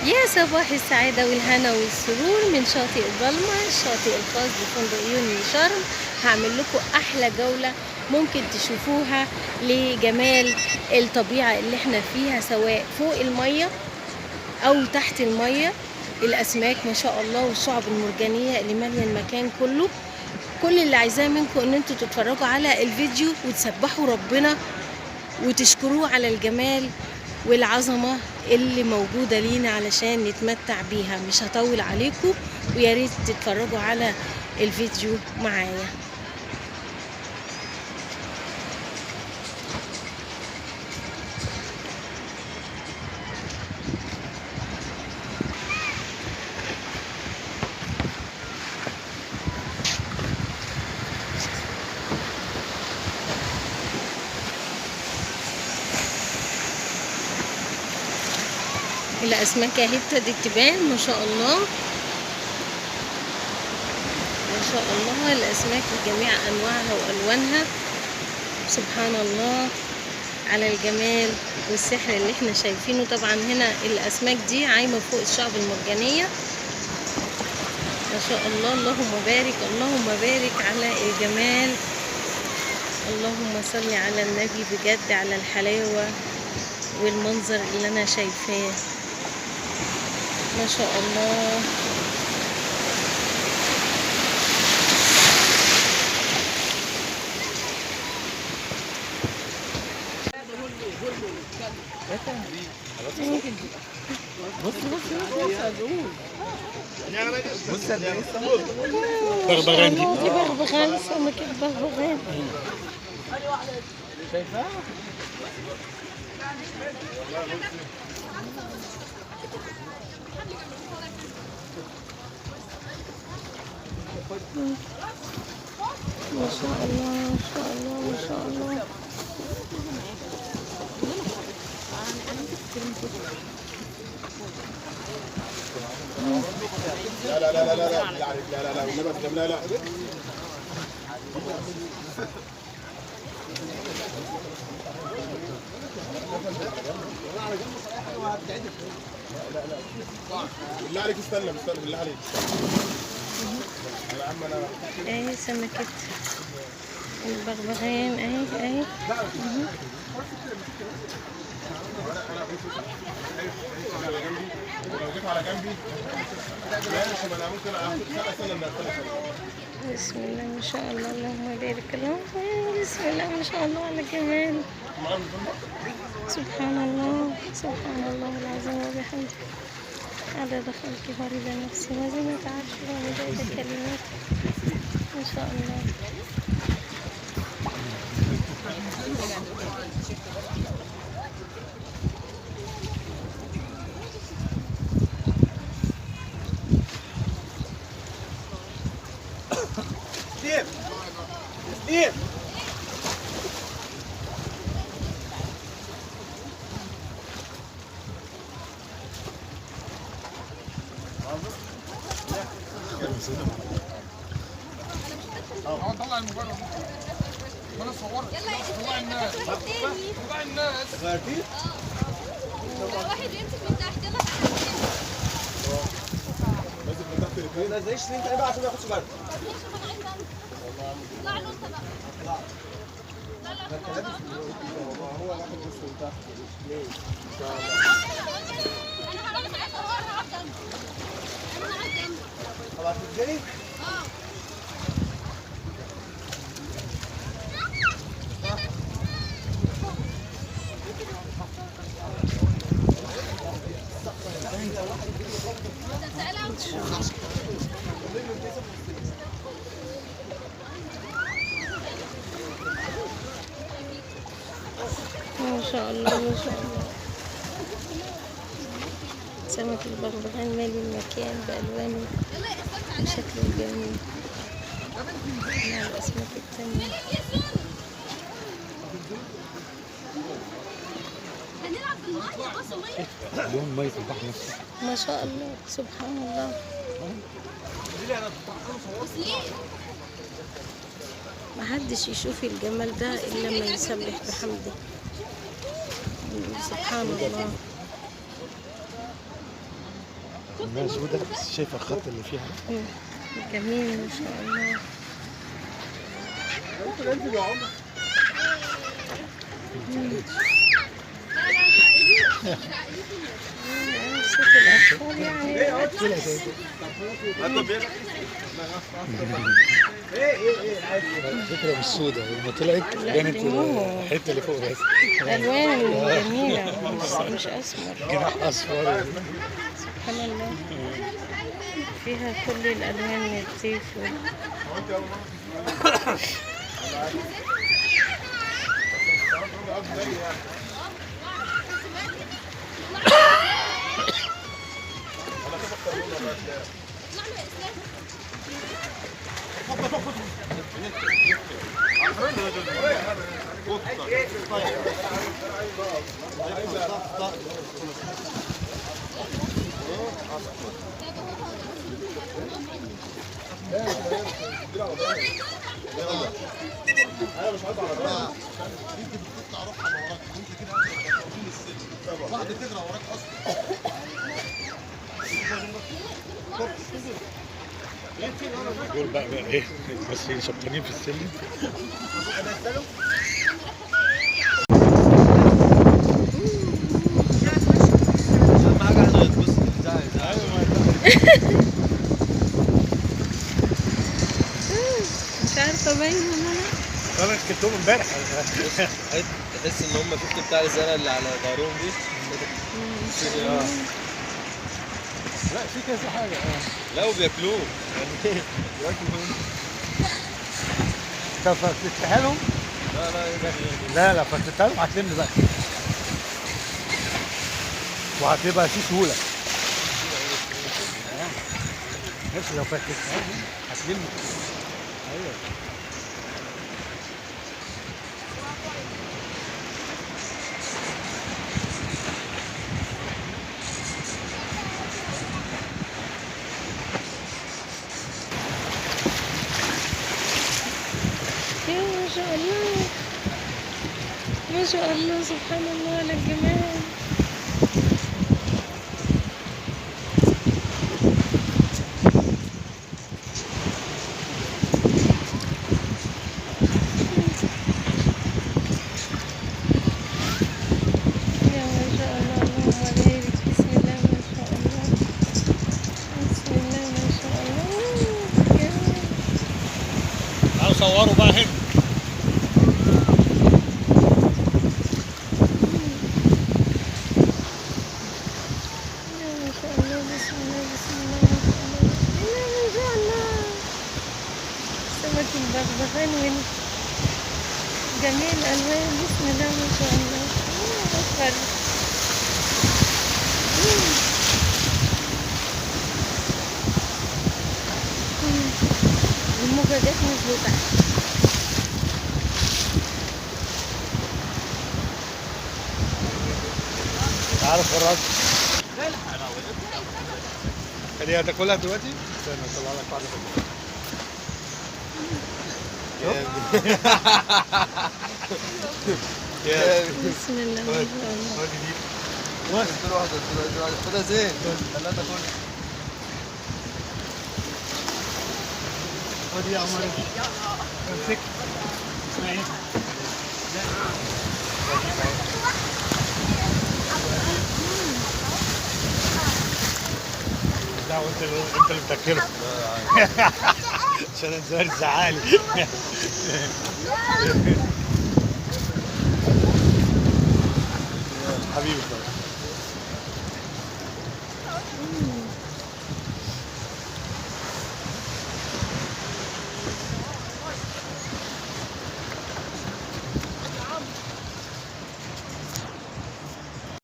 يا صباح السعادة والهنا والسرور من شاطئ البلمة، الشاطئ الخاص بفندق يونيو شرم. هعمل لكم أحلى جولة ممكن تشوفوها لجمال الطبيعة اللي احنا فيها، سواء فوق المية أو تحت المية. الأسماك ما شاء الله والشعب المرجانية اللي مالية المكان كله. كل اللي عايزاه منكم ان انتوا تتفرجوا على الفيديو وتسبحوا ربنا وتشكروه على الجمال والعظمة اللي موجودة لينا علشان نتمتع بيها. مش هطول عليكم، ويا ريت تتفرجوا على الفيديو معايا. الأسماك اهي ابتدت تبان ما شاء الله ما شاء الله. الأسماك بجميع أنواعها وألوانها، سبحان الله على الجمال والسحر اللي احنا شايفينه. طبعا هنا الأسماك دي عايمة فوق الشعب المرجانية ما شاء الله. اللهم بارك اللهم بارك على الجمال. اللهم صل على النبي، بجد على الحلاوة والمنظر اللي أنا شايفاه ما شاء الله. بغبغان دي بغبغان، سمك البغبغان. شايفها؟ ما شاء الله ما شاء الله ما شاء الله. لا لا لا لا لا لا لا لا والنبي لا لا بالله عليك استنى بالله عليك يا عم انا اهي سمكة البغبغان اهي. لو جيت على جنبي ماشي، ما انا ممكن استنى بسم الله ما شاء الله، اللهم بارك اللهم. بسم الله ما شاء الله على الجمال. سبحان الله سبحان الله العظيم وبحمده، عدد خلقه ورضا نفسه وزنة عرشه ومداد كلماته ما شاء الله. طلع الموبايل وانا صورت. طلع الناس طلع الناس غيرتيه؟ واحد يمسك من تحت يلا ماسك من تحت الاثنين. ما تنزلش انت بقى عشان ما ياخدش بالك. طلع له انت بقى. هو واحد بس من تحت. انا هقعد معاك اهو، انا هقعد جنبك. انا هقعد جنبك. خلاص تنزلي؟ ما شاء الله ما شاء الله. سمك البغبغان مالي المكان بألوانه بشكل جميل مع الأسماك التانية. هنلعب بالميه، بص الميه. لون مية البحر نفسه ما شاء الله سبحان الله. بص ليه؟ محدش يشوف الجمال ده إلا لما يسبح بحمده. سبحان الله انها سودة بس شايفه الخط اللي فيها. جميل ما شاء الله. ممكن انزل يا عمر. صوت الأطفال يعني. الفكرة مش سودة، لما طلعت بانت الحتة اللي فوق بس. ألوان جميلة مش أسمر. جناح أصفر. سبحان الله. فيها كل الألوان الطيف انا مش هقطع على بعض. واحدة تجري وراك اصلا. دول بقى ايه بس شبطانين في السلم. اهم حاجه احنا نتبسط. مش عارفة باين ولا لا. انا كنتهم امبارح. تحس ان هم شفت بتاع الزرع اللي على ظهرهم دي. لا في كذا حاجة. لا وبياكلوه يعني. طب فتتها لهم؟ لا فتتها لهم هتلم بقى. وهتبقى في سهولة. بس لو فتتها لهم هتلم. ايوه. ما شاء الله ما شاء الله سبحان الله على الجمال. يا ما شاء الله اللهم بارك. بسم الله ما شاء الله. بسم الله ما شاء الله. تعالوا صوروا بقى هنا. ما شاء الله. بسم الله بسم الله ما شاء الله. ما شاء الله. سمك البغبغان جميل الألوان. بسم الله ما شاء الله. أصفر. الموجة جت نزلوا تحت. تعالوا اتفرج. اللي هتاكلها دلوقتي؟ استنى اطلع لك واحدة. بسم الله ما شاء الله. دول واحده خدها زين. خليها تاكل. خد يا عمر. امسك. اسمها ايه؟ لا وانت اللي بتاكله. عشان الزهر زعالي. حبيبي.